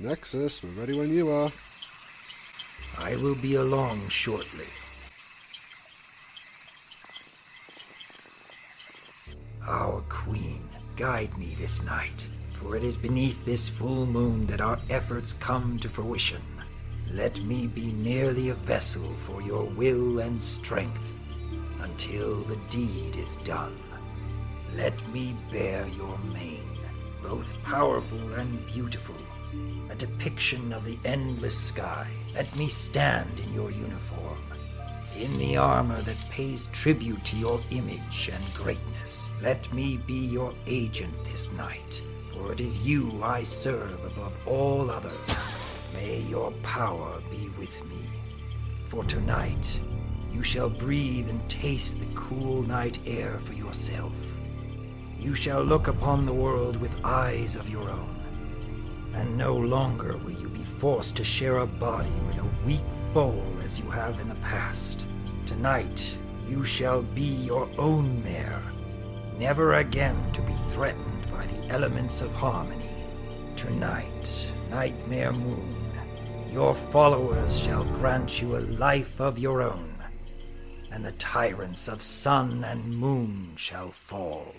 Nexus, we're ready when you are. I will be along shortly. Our Queen, guide me this night, for it is beneath this full moon that our efforts come to fruition. Let me be merely a vessel for your will and strength until the deed is done. Let me bear your mane, both powerful and beautiful, a depiction of the endless sky. Let me stand in your uniform, in the armor that pays tribute to your image and greatness. Let me be your agent this night, for it is you I serve above all others. May your power be with me, for tonight you shall breathe and taste the cool night air for yourself. You shall look upon the world with eyes of your own, and no longer will you be forced to share a body with a weak foe as you have in the past. Tonight, you shall be your own mare, never again to be threatened by the elements of harmony. Tonight, Nightmare Moon, your followers shall grant you a life of your own, and the tyrants of sun and moon shall fall.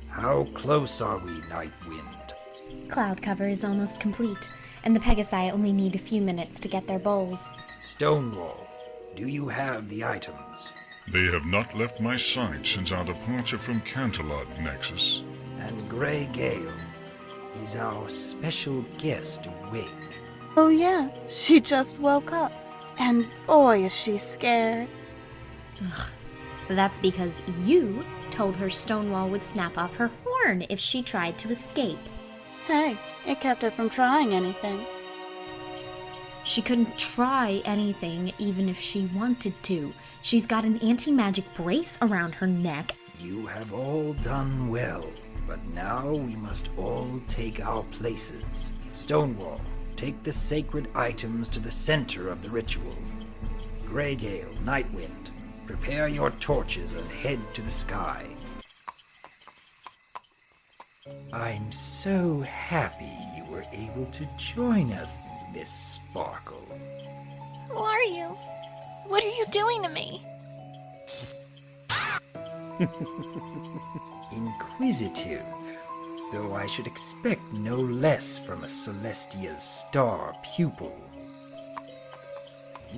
How close are we, Night Wind? Cloud cover is almost complete, and the Pegasi only need a few minutes to get their bowls. Stonewall, do you have the items? They have not left my sight since our departure from Canterlot, Nexus. And Grey Gale, is our special guest awake? Oh yeah, she just woke up. And boy is she scared. Ugh. That's because you told her Stonewall would snap off her horn if she tried to escape. Hey, it kept her from trying anything. She couldn't try anything even if she wanted to. She's got an anti-magic brace around her neck. You have all done well, but now we must all take our places. Stonewall, take the sacred items to the center of the ritual. Greygale, Nightwind, prepare your torches and head to the sky. I'm so happy you were able to join us, Miss Sparkle. Who are you? What are you doing to me? Inquisitive, though I should expect no less from a Celestia's star pupil.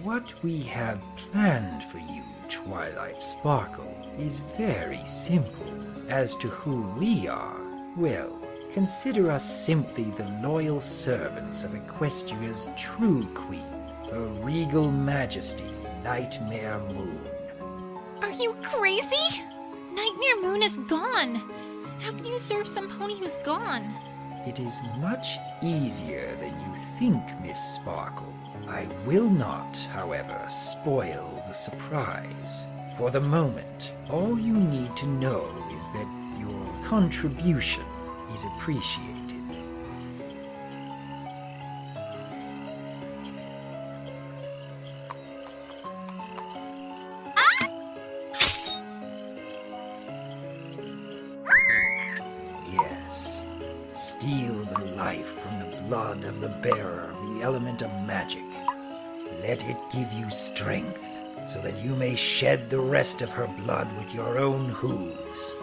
What we have planned for you, Twilight Sparkle, is very simple. As to who we are, well, consider us simply the loyal servants of Equestria's true queen, her regal majesty, Nightmare Moon. Are you crazy? Nightmare Moon is gone. How can you serve some pony who's gone? It is much easier than you think, Miss Sparkle. I will not, however, spoil the surprise. For the moment, all you need to know is that your contribution is appreciated. Yes, steal the life from the blood of the bearer of the element of magic. Let it give you strength, so that you may shed the rest of her blood with your own hooves.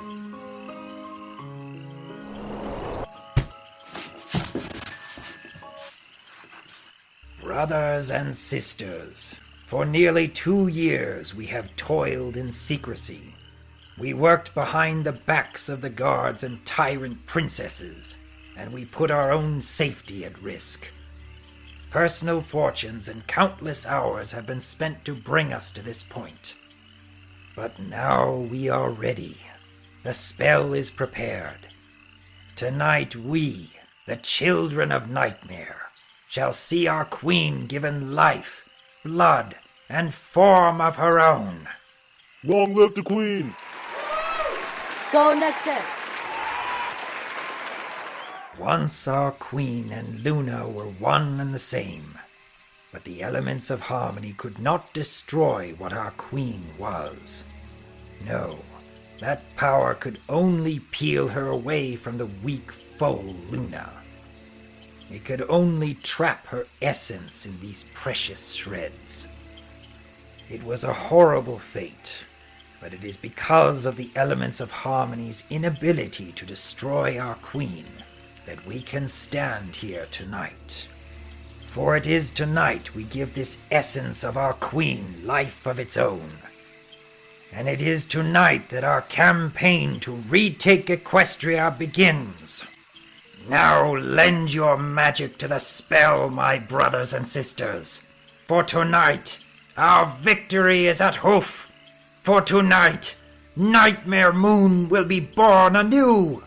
Brothers and sisters, for nearly 2 years we have toiled in secrecy. We worked behind the backs of the guards and tyrant princesses, and we put our own safety at risk. Personal fortunes and countless hours have been spent to bring us to this point. But now we are ready. The spell is prepared. Tonight we, the children of Nightmare, shall see our queen given life, blood, and form of her own. Long live the queen! Go Nexus! Once our queen and Luna were one and the same, but the elements of harmony could not destroy what our queen was. No, That power could only peel her away from the weak foe Luna. It could only trap her essence in these precious shreds. It was a horrible fate, but it is because of the elements of Harmony's inability to destroy our queen that we can stand here tonight. For it is tonight we give this essence of our queen life of its own. And it is tonight that our campaign to retake Equestria begins. Now lend your magic to the spell, my brothers and sisters. For tonight, our victory is at hoof. For tonight, Nightmare Moon will be born anew.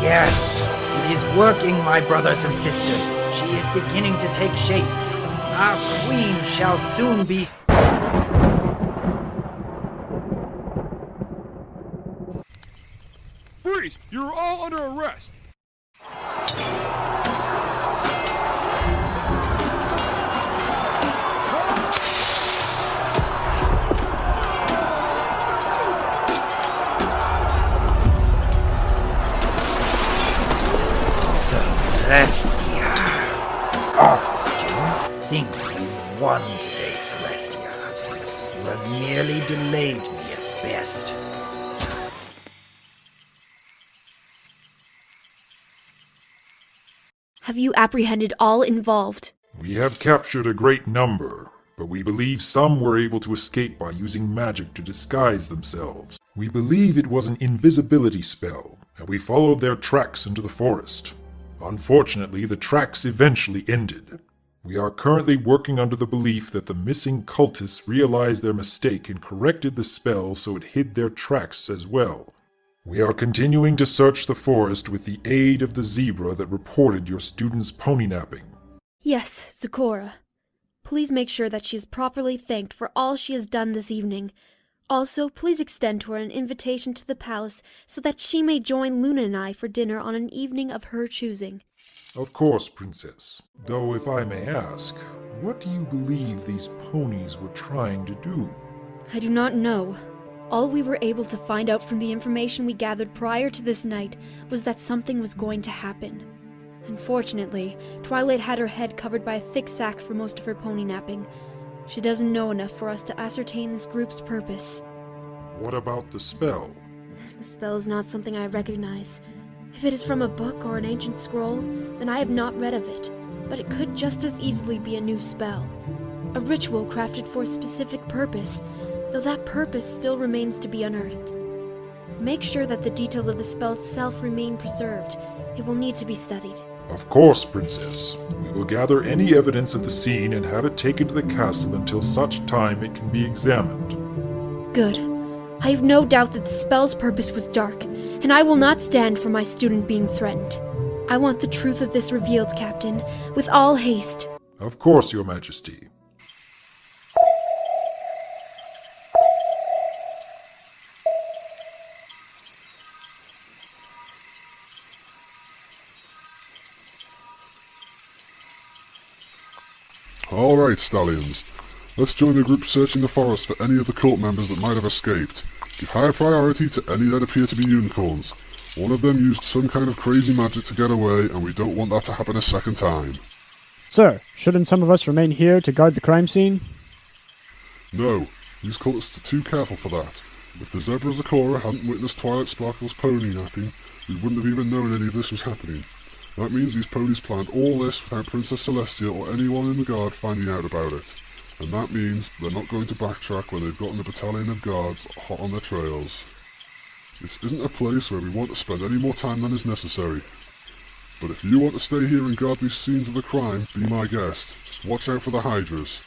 Yes, it is working, my brothers and sisters. She is beginning to take shape. Our queen shall soon be... Freeze! You're all under arrest! Celestia. Don't think you won today, Celestia. You have merely delayed me at best. Have you apprehended all involved? We have captured a great number, but we believe some were able to escape by using magic to disguise themselves. We believe it was an invisibility spell, and we followed their tracks into the forest. Unfortunately, the tracks eventually ended. We are currently working under the belief that the missing cultists realized their mistake and corrected the spell so it hid their tracks as well. We are continuing to search the forest with the aid of the zebra that reported your student's pony napping. Yes, Zecora. Please make sure that she is properly thanked for all she has done this evening. Also, please extend to her an invitation to the palace so that she may join Luna and I for dinner on an evening of her choosing. Of course, Princess. Though if I may ask, what do you believe these ponies were trying to do? I do not know. All we were able to find out from the information we gathered prior to this night was that something was going to happen. Unfortunately, Twilight had her head covered by a thick sack for most of her pony napping. She doesn't know enough for us to ascertain this group's purpose. What about the spell? The spell is not something I recognize. If it is from a book or an ancient scroll, then I have not read of it, but it could just as easily be a new spell. A ritual crafted for a specific purpose, though that purpose still remains to be unearthed. Make sure that the details of the spell itself remain preserved. It will need to be studied. Of course, Princess. We will gather any evidence of the scene and have it taken to the castle until such time it can be examined. Good. I have no doubt that the spell's purpose was dark, and I will not stand for my student being threatened. I want the truth of this revealed, Captain, with all haste. Of course, Your Majesty. Alright, stallions. Let's join the group searching the forest for any of the cult members that might have escaped. Give high priority to any that appear to be unicorns. One of them used some kind of crazy magic to get away, and we don't want that to happen a second time. Sir, shouldn't some of us remain here to guard the crime scene? No, these cultists are too careful for that. If the Zebra Zakora hadn't witnessed Twilight Sparkle's pony napping, we wouldn't have even known any of this was happening. That means these ponies planned all this without Princess Celestia or anyone in the guard finding out about it. And that means they're not going to backtrack when they've gotten a battalion of guards hot on their trails. This isn't a place where we want to spend any more time than is necessary. But if you want to stay here and guard these scenes of the crime, be my guest. Just watch out for the Hydras.